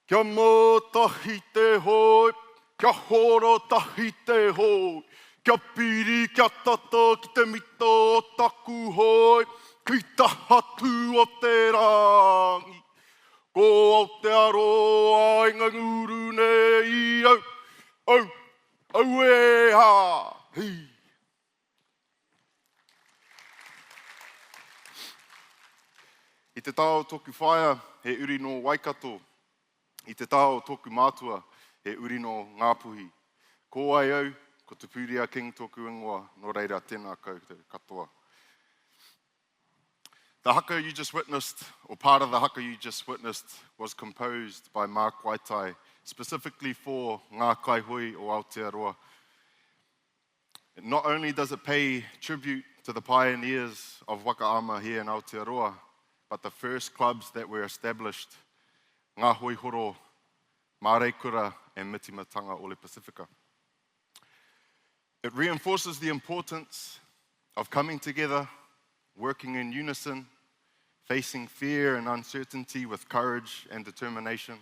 Kia mō tahi te hoi, kia horo tahi te hoi, kia piri, kia tata, ki te mito o taku hoi, ki taha tū o te rangi. Ko Aotearoa inga nguru nei au, au e ha, hei. I te tao toku whaia, he uri no Waikato. I te tao toku mātua, he uri no Ngāpuhi. Ko ai au, ko te Pūria King toku ingoa, no reira tēnā koutou katoa. The haka you just witnessed, or part of the haka you just witnessed, was composed by Mark Waitai, specifically for Ngā Kaihui o Aotearoa. Not only does it pay tribute to the pioneers of wakaama here in Aotearoa, but the first clubs that were established, Ngā Hoihoro, Māreikura, and Mitimatanga Ole Pasifika. It reinforces the importance of coming together, working in unison, facing fear and uncertainty with courage and determination,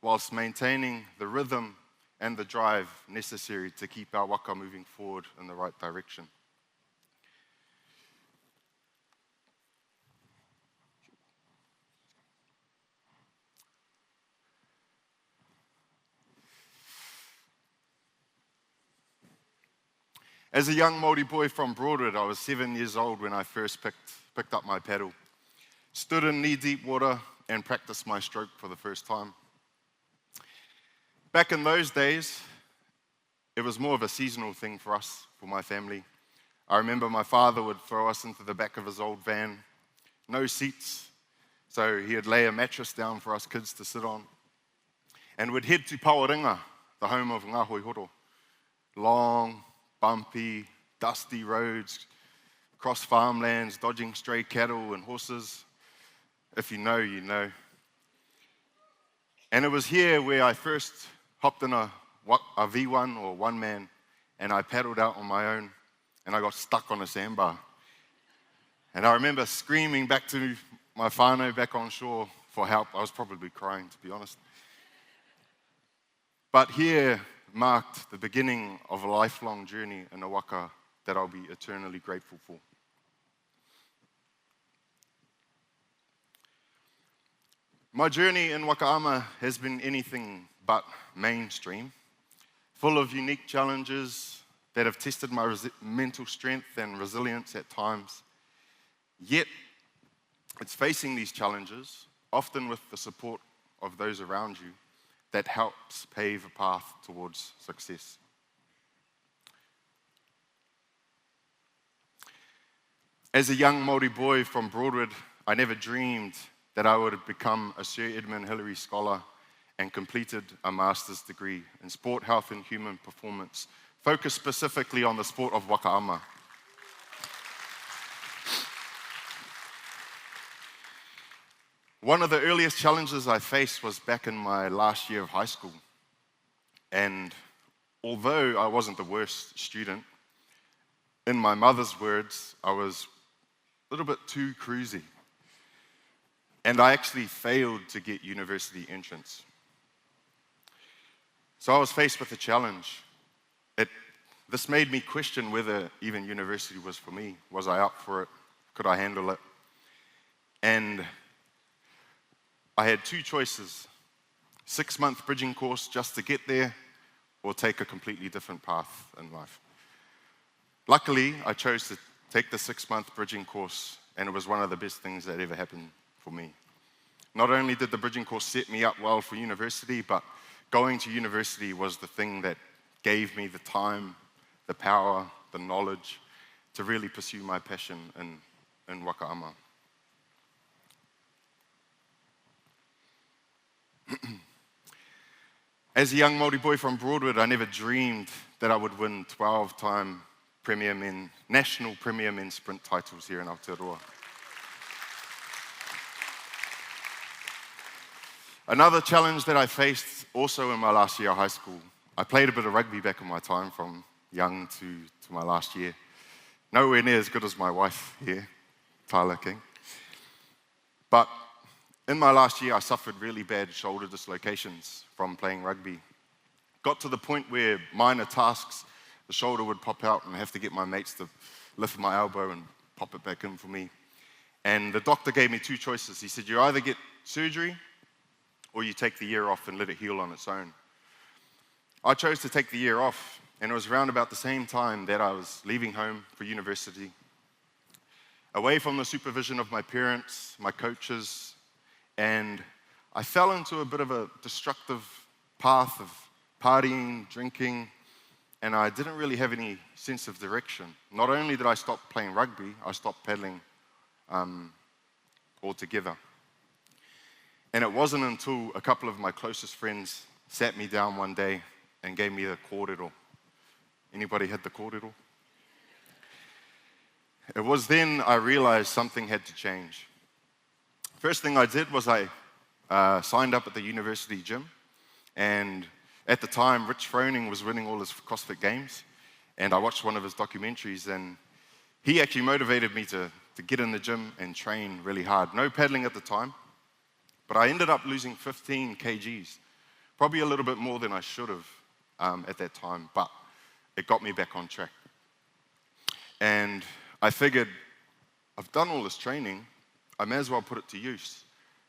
whilst maintaining the rhythm and the drive necessary to keep our waka moving forward in the right direction. As a young Māori boy from Broadwood, I was 7 years old when I first picked up my paddle, stood in knee-deep water and practiced my stroke for the first time. Back in those days, it was more of a seasonal thing for us, for my family. I remember my father would throw us into the back of his old van, no seats, so he'd lay a mattress down for us kids to sit on, and we'd head to Paoringa, the home of Ngā Hoihoro. Long, bumpy, dusty roads, across farmlands, dodging stray cattle and horses. If you know, you know. And it was here where I first hopped in a V1 or one man, and I paddled out on my own, and I got stuck on a sandbar. And I remember screaming back to my whānau back on shore for help. I was probably crying, to be honest. But here marked the beginning of a lifelong journey in a waka that I'll be eternally grateful for. My journey in wakaama has been anything but mainstream, full of unique challenges that have tested my mental strength and resilience at times. Yet, it's facing these challenges, often with the support of those around you, that helps pave a path towards success. As a young Māori boy from Broadwood, I never dreamed that I would have become a Sir Edmund Hillary Scholar and completed a master's degree in sport, health and human performance, focused specifically on the sport of wakaama. One of the earliest challenges I faced was back in my last year of high school. And although I wasn't the worst student, in my mother's words, I was a little bit too cruisy. And I actually failed to get university entrance. So I was faced with a challenge. This made me question whether even university was for me. Was I up for it? Could I handle it? And I had two choices: 6-month bridging course just to get there, or take a completely different path in life. Luckily, I chose to take the 6-month bridging course, and it was one of the best things that ever happened for me. Not only did the bridging course set me up well for university, but going to university was the thing that gave me the time, the power, the knowledge to really pursue my passion in wakaama. As a young Māori boy from Broadwood, I never dreamed that I would win 12-time national Premier Men sprint titles here in Aotearoa. Another challenge that I faced also in my last year of high school, I played a bit of rugby back in my time from young to my last year. Nowhere near as good as my wife here, Tyler King. But in my last year, I suffered really bad shoulder dislocations from playing rugby. Got to the point where minor tasks, the shoulder would pop out and I have to get my mates to lift my elbow and pop it back in for me. And the doctor gave me two choices. He said, you either get surgery or you take the year off and let it heal on its own. I chose to take the year off, and it was around about the same time that I was leaving home for university, away from the supervision of my parents, my coaches, and I fell into a bit of a destructive path of partying, drinking, and I didn't really have any sense of direction. Not only did I stop playing rugby, I stopped paddling altogether. And it wasn't until a couple of my closest friends sat me down one day and gave me the kōrero. Anybody had the kōrero? It was then I realized something had to change. First thing I did was I signed up at the university gym, and at the time, Rich Froning was winning all his CrossFit games, and I watched one of his documentaries, and he actually motivated me to get in the gym and train really hard. No paddling at the time, but I ended up losing 15 kgs, probably a little bit more than I should have at that time, but it got me back on track. And I figured, I've done all this training, I may as well put it to use.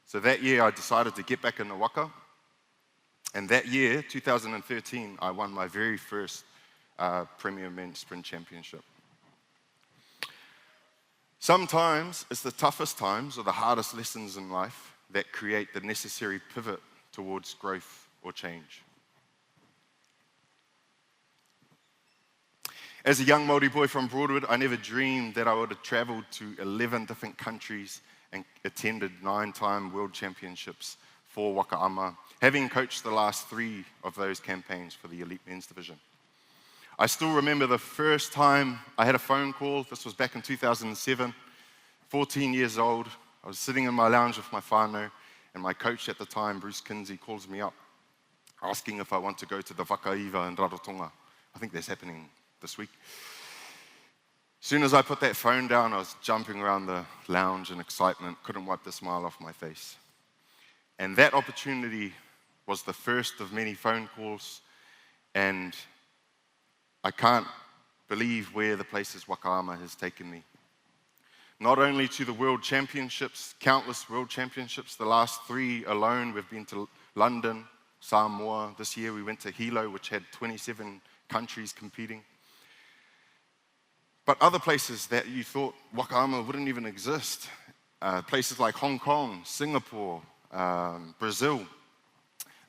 So that year I decided to get back in the waka, and that year, 2013, I won my very first Premier Men's Sprint Championship. Sometimes it's the toughest times or the hardest lessons in life that create the necessary pivot towards growth or change. As a young Māori boy from Broadwood, I never dreamed that I would have traveled to 11 different countries and attended 9-time World Championships for Wakaama, having coached the last 3 of those campaigns for the Elite Men's Division. I still remember the first time I had a phone call. This was back in 2007, 14 years old. I was sitting in my lounge with my whānau, and my coach at the time, Bruce Kinsey, calls me up, asking if I want to go to the Whakaiva in Rarotonga. I think that's happening this week. As soon as I put that phone down, I was jumping around the lounge in excitement, couldn't wipe the smile off my face. And that opportunity was the first of many phone calls, and I can't believe where the places Wakaama has taken me. Not only to the World Championships, countless World Championships, the last 3 alone, we've been to London, Samoa. This year we went to Hilo, which had 27 countries competing. But other places that you thought Wakaama wouldn't even exist, places like Hong Kong, Singapore, Brazil,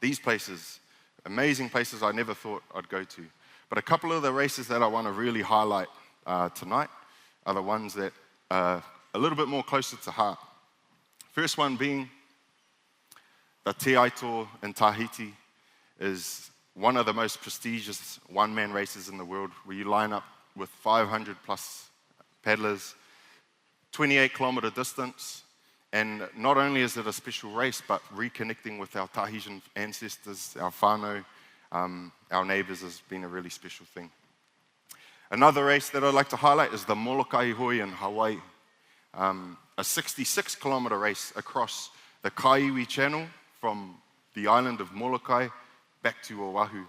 these places, amazing places I never thought I'd go to. But a couple of the races that I want to really highlight tonight are the ones that are a little bit more closer to heart. First one being the Te Aito in Tahiti is one of the most prestigious one-man races in the world, where you line up with 500 plus paddlers, 28-kilometer distance, and not only is it a special race, but reconnecting with our Tahitian ancestors, our whānau, our neighbours has been a really special thing. Another race that I'd like to highlight is the Molokai Hoi in Hawaii, a 66-kilometer race across the Kaiwi Channel from the island of Molokai back to Oahu.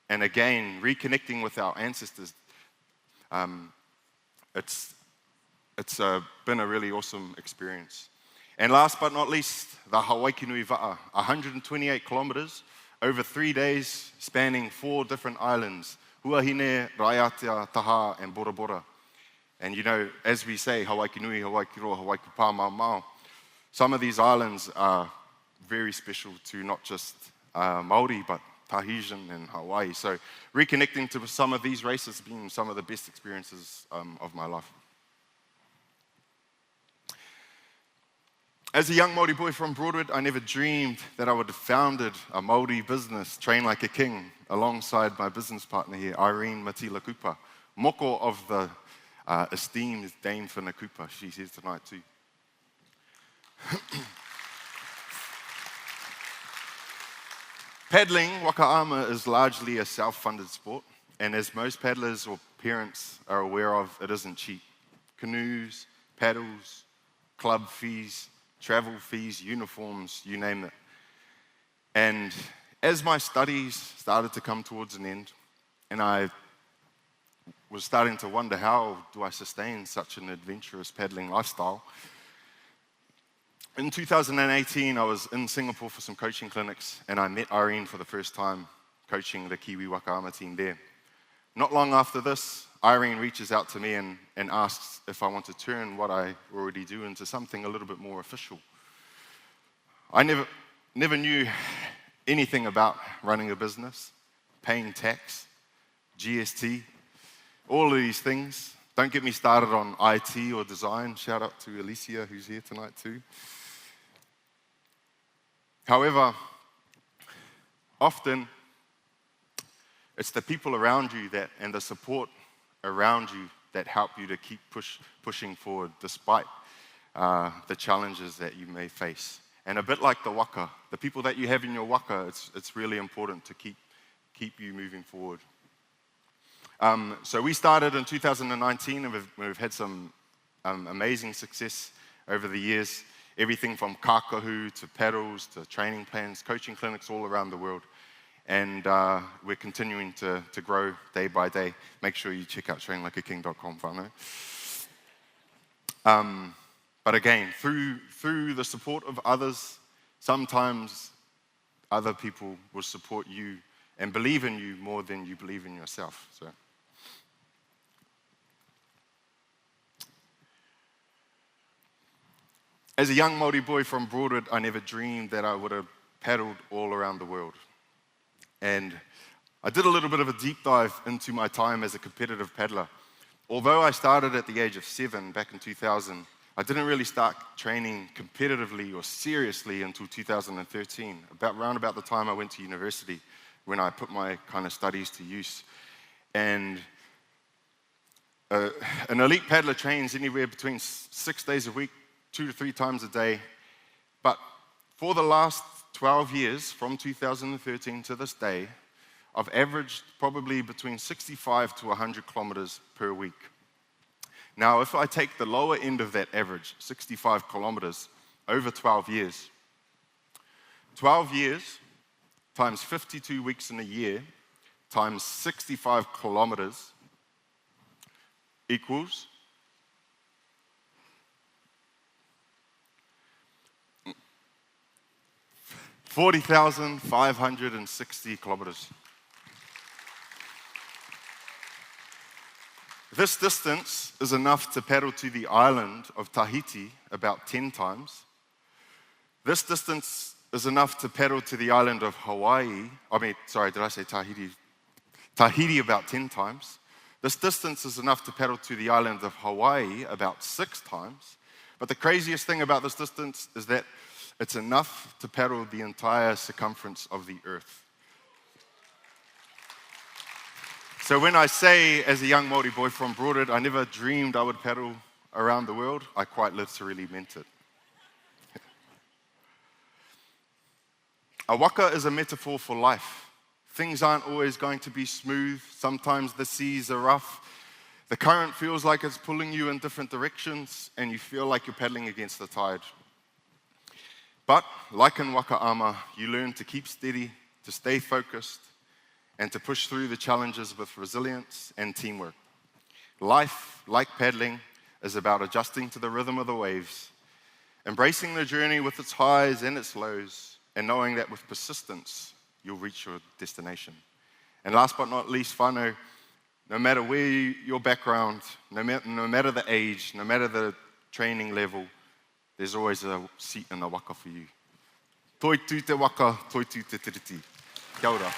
And again, reconnecting with our ancestors. It's been a really awesome experience. And last but not least, the Hawaii-Nui Va'a, 128 kilometers over 3 days, spanning 4 different islands, Huahine, Raiatea, Taha, and Bora Bora. And you know, as we say, Hawaii-Nui, Hawaii-Roa, Hawaii-Pā, Mau Mau, some of these islands are very special to not just Māori, but Tahitian and Hawaii. So reconnecting to some of these races has been some of the best experiences of my life. As a young Māori boy from Broadwood, I never dreamed that I would have founded a Māori business, Train Like a King, alongside my business partner here, Irene Matila Kupa, moko of the esteemed Dame Whina Kupa. She's here tonight too. Paddling, Wakaama, is largely a self-funded sport, and as most paddlers or parents are aware of, it isn't cheap. Canoes, paddles, club fees, travel fees, uniforms, you name it. And as my studies started to come towards an end, and I was starting to wonder, how do I sustain such an adventurous paddling lifestyle? In 2018, I was in Singapore for some coaching clinics, and I met Irene for the first time, coaching the Kiwi Waka Ama team there. Not long after this, Irene reaches out to me and asks if I want to turn what I already do into something a little bit more official. I never knew anything about running a business, paying tax, GST, all of these things. Don't get me started on IT or design. Shout out to Alicia, who's here tonight too. However, often it's the people around you and the support around you that help you to keep pushing forward despite the challenges that you may face. And a bit like the waka, the people that you have in your waka, it's really important to keep you moving forward. So we started in 2019, and we've had some amazing success over the years. Everything from kākahu to paddles to training plans, coaching clinics all around the world. And we're continuing to grow day by day. Make sure you check out trainlikeaking.com, whānau. But again, through the support of others, sometimes other people will support you and believe in you more than you believe in yourself. So, as a young Māori boy from Broadwood, I never dreamed that I would have paddled all around the world. And I did a little bit of a deep dive into my time as a competitive paddler. Although I started at the age of 7 back in 2000, I didn't really start training competitively or seriously until 2013, around about the time I went to university, when I put my kind of studies to use. And an elite paddler trains anywhere between 6 days a week, 2 to 3 times a day. But for the last 12 years, from 2013 to this day, I've averaged probably between 65 to 100 kilometers per week. Now, if I take the lower end of that average, 65 kilometers, over 12 years, 12 years times 52 weeks in a year times 65 kilometers equals 40,560 kilometers. This distance is enough to paddle to the island of Tahiti about 10 times. This distance is enough to paddle to the island of Hawaii. Did I say Tahiti? Tahiti about 10 times. This distance is enough to paddle to the island of Hawaii about 6 times. But the craziest thing about this distance is that it's enough to paddle the entire circumference of the earth. So when I say, as a young Māori boy from Broadwood, I never dreamed I would paddle around the world, I quite literally meant it. A waka is a metaphor for life. Things aren't always going to be smooth. Sometimes the seas are rough. The current feels like it's pulling you in different directions, and you feel like you're paddling against the tide. But, like in Waka Ama, you learn to keep steady, to stay focused, and to push through the challenges with resilience and teamwork. Life, like paddling, is about adjusting to the rhythm of the waves, embracing the journey with its highs and its lows, and knowing that with persistence, you'll reach your destination. And last but not least, whānau, no matter where your background, no matter the age, no matter the training level, there's always a seat in the waka for you. Toi tū te waka, toi tū te tiriti. Kia ora.